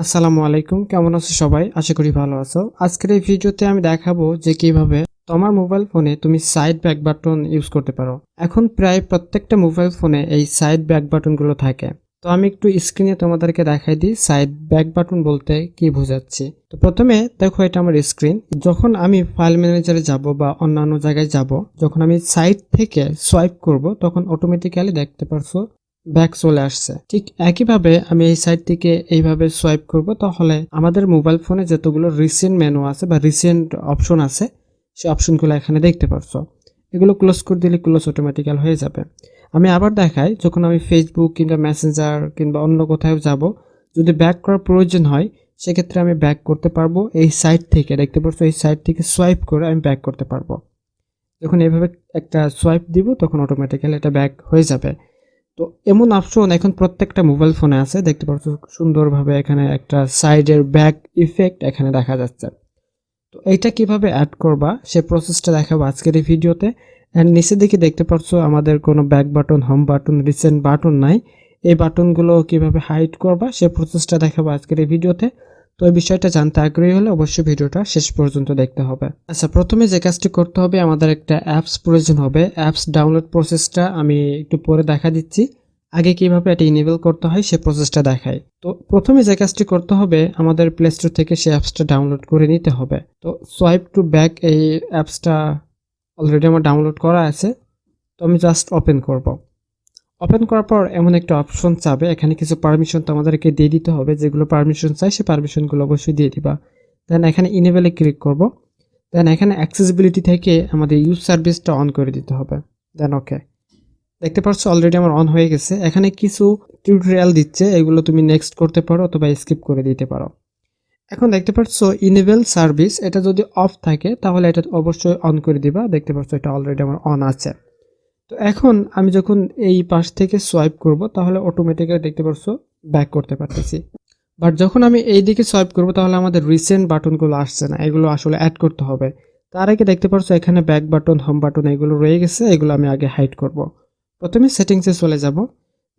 আসসালামু আলাইকুম, কেমন আছো সবাই? আশা করি ভালো আছো। আজকের এই ভিডিওতে আমি দেখাবো যে কিভাবে তোমার মোবাইল ফোনে তুমি সাইড ব্যাক বাটন ইউজ করতে পারো। এখন প্রায় প্রত্যেকটা মোবাইল ফোনে এই সাইড ব্যাক বাটনগুলো থাকে। তো আমি একটু স্ক্রিনে তোমাদেরকে দেখাই দিই সাইড ব্যাক বাটন বলতে কি বোঝাচ্ছি। তো প্রথমে দেখো, এটা আমার স্ক্রিন। যখন আমি ফাইল ম্যানেজারে যাব বা অন্যান্য জায়গায় যাব, যখন আমি সাইড থেকে সোয়াইপ করব তখন অটোমেটিক্যালি দেখতে পারছো ব্যাক চলে আসছে। ঠিক একইভাবে আমি এই সাইড থেকে এইভাবে সোয়াইপ করব, তাহলে আমাদের মোবাইল ফোনে যতগুলো রিসেন্ট মেনু আছে বা রিসেন্ট অপশন আছে সেই অপশনগুলো এখানে দেখতে পারছো। এগুলো ক্লোজ করে দিলে ক্লোজ অটোমেটিক্যাল হয়ে যাবে। আমি আবার দেখাই, যখন আমি ফেসবুক কিংবা মেসেঞ্জার কিংবা অন্য কোথাও যাব, যদি ব্যাক করার প্রয়োজন হয় সেক্ষেত্রে আমি ব্যাক করতে পারবো। এই সাইড থেকে দেখতে পারছো, এই সাইড থেকে সোয়াইপ করে আমি ব্যাক করতে পারবো। যখন এইভাবে একটা সোয়াইপ দিব তখন অটোমেটিক্যালি এটা ব্যাক হয়ে যাবে। তো এমন অপশন এখন প্রত্যেকটা মোবাইল ফোনে আছে, দেখতে পাচ্ছ সুন্দরভাবে এখানে একটা সাইডের ব্যাক ইফেক্ট এখানে দেখা যাচ্ছে। তো এইটা কিভাবে অ্যাড করবা সে প্রসেসটা দেখাবো আজকের এই ভিডিওতে। অ্যান্ড নিচের দিকে দেখতে পাচ্ছ আমাদের কোনো back button, home button, recent button নাই। এই বাটনগুলো কিভাবে হাইড করবা সে প্রসেসটা দেখাবো আজকের এই ভিডিওতে। তো এই বিষয়টা জানতে আগ্রহী হলে অবশ্যই ভিডিওটা শেষ পর্যন্ত দেখতে হবে। আচ্ছা, প্রথমে যে কাজটি করতে হবে, আমাদের একটা অ্যাপস প্রয়োজন হবে। অ্যাপস ডাউনলোড প্রসেসটা আমি একটু পরে দেখা দিচ্ছি। আগে কিভাবে এটা ইনেবল করতে হয় সে প্রসেসটা দেখাই। তো প্রথমে যে কাজটি করতে হবে, আমাদের প্লে স্টোর থেকে সেই অ্যাপসটা ডাউনলোড করে নিতে হবে। তো সোয়াইপ টু ব্যাক এই অ্যাপসটা অলরেডি আমার ডাউনলোড করা আছে। তো আমি জাস্ট ওপেন করব। ওপেন করার পর এমন একটা অপশন চাবে, এখানে কিছু পারমিশন তো আমাদেরকে দিয়ে দিতে হবে। যেগুলো পারমিশন চাই সেই পারমিশনগুলো অবশ্যই দিয়ে দিবা। দেন এখানে ইনেবলে ক্লিক করব। দেন এখানে অ্যাক্সেসিবিলিটি থেকে আমাদের ইউজ সার্ভিসটা অন করে দিতে হবে। দেন ওকে, দেখতে পাচ্ছ অলরেডি আমার অন হয়ে গেছে। এখানে কিছু টিউটোরিয়াল দিচ্ছে, এগুলো তুমি নেক্সট করতে পারো অথবা স্কিপ করে দিতে পারো। এখন দেখতে পাচ্ছ ইনেবল সার্ভিস, এটা যদি অফ থাকে তাহলে এটা অবশ্যই অন করে দিবা। দেখতে পাচ্ছ এটা অলরেডি আমার অন আছে। তো এখন আমি যখন এই পাশ থেকে সোয়াইপ করব তাহলে অটোমেটিক্যালি দেখতে পাচ্ছ ব্যাক করতে পারতেছি। বাট যখন আমি এই দিকে সোয়াইপ করব তাহলে আমাদের রিসেন্ট বাটনগুলো আসছে না, এগুলো আসলে অ্যাড করতে হবে। তার আগে দেখতে পাচ্ছ এখানে ব্যাক বাটন, হোম বাটন এগুলো রয়ে গেছে, এগুলো আমি আগে হাইড করব। প্রথমে সেটিংসে চলে যাব।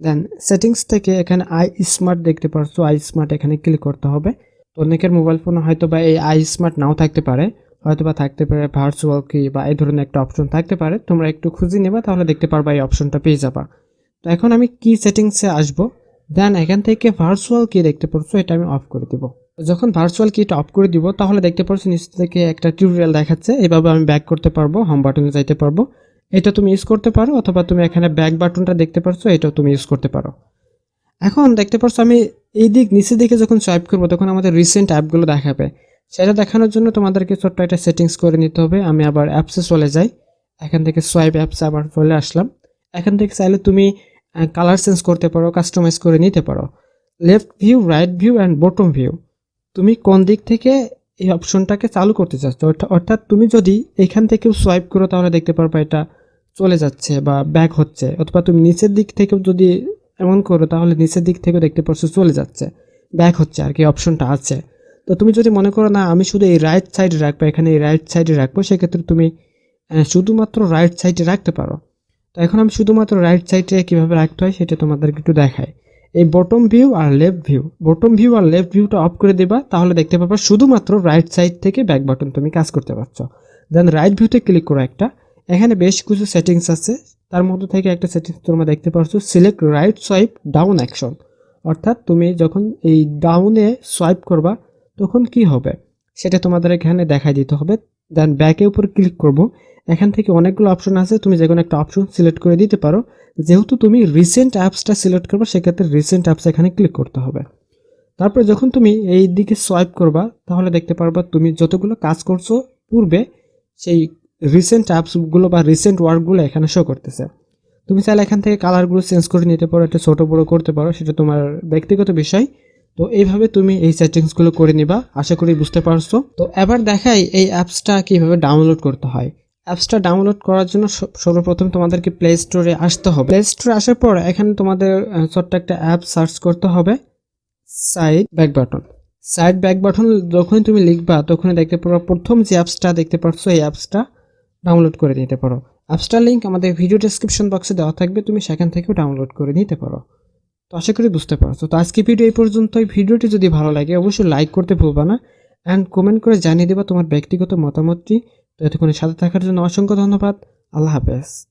দেন সেটিংস থেকে এখানে আই স্মার্ট দেখতে পাচ্ছ, আই স্মার্ট এখানে ক্লিক করতে হবে। তো অনেকের মোবাইল ফোনে হয়তো বা এই আই স্মার্ট নাও থাকতে পারে, হয়তো বা থাকতে পারে ভার্চুয়াল কি বা এই ধরনের একটা অপশন থাকতে পারে। তোমরা একটু খুঁজে নেবা, তাহলে দেখতে পারবা এই অপশনটা পেয়ে যাবা। তো এখন আমি কি সেটিংসে আসবো। দেন এখান থেকে ভার্চুয়াল কি দেখতে পাচ্ছ, এটা আমি অফ করে দিব। যখন ভার্চুয়াল কিটা অফ করে দিব তাহলে দেখতে পাচ্ছ নিচ থেকে একটা টিউটোরিয়াল দেখাচ্ছে, এভাবে আমি ব্যাক করতে পারবো, হোম বাটনে যাইতে পারবো। এটা তুমি ইউজ করতে পারো, অথবা তুমি এখানে ব্যাক বাটনটা দেখতে পাচ্ছ এটাও তুমি ইউজ করতে পারো। এখন দেখতে পাচ্ছ আমি এই দিক নিচের দিকে যখন সোয়াইপ করবো তখন আমাদের রিসেন্ট অ্যাপগুলো দেখাবে। সেটা দেখানোর জন্য তোমাদেরকে ছোট্ট একটা সেটিংস করে নিতে হবে। আমি আবার অ্যাপসে চলে যাই, এখান থেকে সোয়াইপ অ্যাপসে আবার চলে আসলাম। এখান থেকে চাইলে তুমি কালার চেঞ্জ করতে পারো, কাস্টমাইজ করে নিতে পারো। Left view, right view and bottom view, তুমি কোন দিক থেকে এই অপশনটাকে চালু করতে চাচ্ছ। অর্থাৎ তুমি যদি এখান থেকেও সোয়াইপ করো তাহলে দেখতে পারবা এটা চলে যাচ্ছে বা ব্যাক হচ্ছে, অথবা তুমি নিচের দিক থেকেও যদি এমন করো তাহলে নিচের দিক থেকেও দেখতে পাচ্ছ চলে যাচ্ছে, ব্যাক হচ্ছে আর কি, অপশনটা আছে। তো তুমি যদি মনে করো না আমি শুধু এই রাইট সাইডে রাখবো, এখানে এই রাইট সাইডে রাখবো, সেক্ষেত্রে তুমি শুধুমাত্র রাইট সাইডে রাখতে পারো। তো এখন আমি শুধুমাত্র রাইট সাইডে কীভাবে রাখতে হয় সেটা তোমাদেরকে একটু দেখাই। এই বটম ভিউ আর লেফট ভিউ, বটম ভিউ আর লেফট ভিউটা অফ করে দেবা, তাহলে দেখতে পাবা শুধুমাত্র রাইট সাইড থেকে ব্যাক বাটন তুমি কাজ করতে পারছো। দেন রাইট ভিউতে ক্লিক করো একটা, এখানে বেশ কিছু সেটিংস আছে, তার মধ্যে থেকে একটা সেটিংস তোমরা দেখতে পাচ্ছ, select right swipe down action. অর্থাৎ তুমি যখন এই ডাউনে সোয়াইপ করবা তখন কি হবে সেটা তোমাদের এখানে দেখাই দিতে হবে। দেন ব্যাকের উপর ক্লিক করব, এখান থেকে অনেকগুলো অপশন আছে, তুমি যে কোনো একটা অপশন সিলেক্ট করে দিতে পারো। যেহেতু তুমি রিসেন্ট অ্যাপসটা সিলেক্ট করবে সেক্ষেত্রে রিসেন্ট অ্যাপস এখানে ক্লিক করতে হবে। তারপরে যখন তুমি এই দিকে সোয়াইপ করবা তাহলে দেখতে পারবা তুমি যতগুলো কাজ করছো পূর্বে সেই রিসেন্ট অ্যাপসগুলো বা রিসেন্ট ওয়ার্কগুলো এখানে শো করতেছে। তুমি চাইলে এখান থেকে কালারগুলো চেঞ্জ করে নিতে পারো, এটা ছোটো বড়ো করতে পারো, সেটা তোমার ব্যক্তিগত বিষয়। তো এইভাবে তুমি এই সেটিংসগুলো করে নিবা, আশা করি বুঝতে পারছো। তো এবার দেখাই এই অ্যাপসটা কিভাবে ডাউনলোড করতে হয়। অ্যাপসটা ডাউনলোড করার জন্য সর্বপ্রথম তোমাদেরকে প্লে স্টোরে আসতে হবে। প্লে স্টোরে আসার পর এখানে তোমাদের ছোট্ট একটা অ্যাপ সার্চ করতে হবে, side back button. Side back button যখনই তুমি লিখবা তখনই দেখতে পারো প্রথম যে অ্যাপসটা দেখতে পাচ্ছ এই অ্যাপসটা ডাউনলোড করে নিতে পারো। অ্যাপসটার লিঙ্ক আমাদের ভিডিও ডেসক্রিপশন বক্সে দেওয়া থাকবে, তুমি সেখান থেকেও ডাউনলোড করে নিতে পারো। তো আশা করি বুঝতে পারছো। তো আজকে ভিডিও এই পর্যন্তই। ভিডিওটি যদি ভালো লাগে অবশ্যই লাইক করতে ভুলবা না, অ্যান্ড কমেন্ট করে জানিয়ে দেবা তোমার ব্যক্তিগত মতামতটি। তো এতক্ষণ সাথে থাকার জন্য অসংখ্য ধন্যবাদ। আল্লাহ হাফেজ।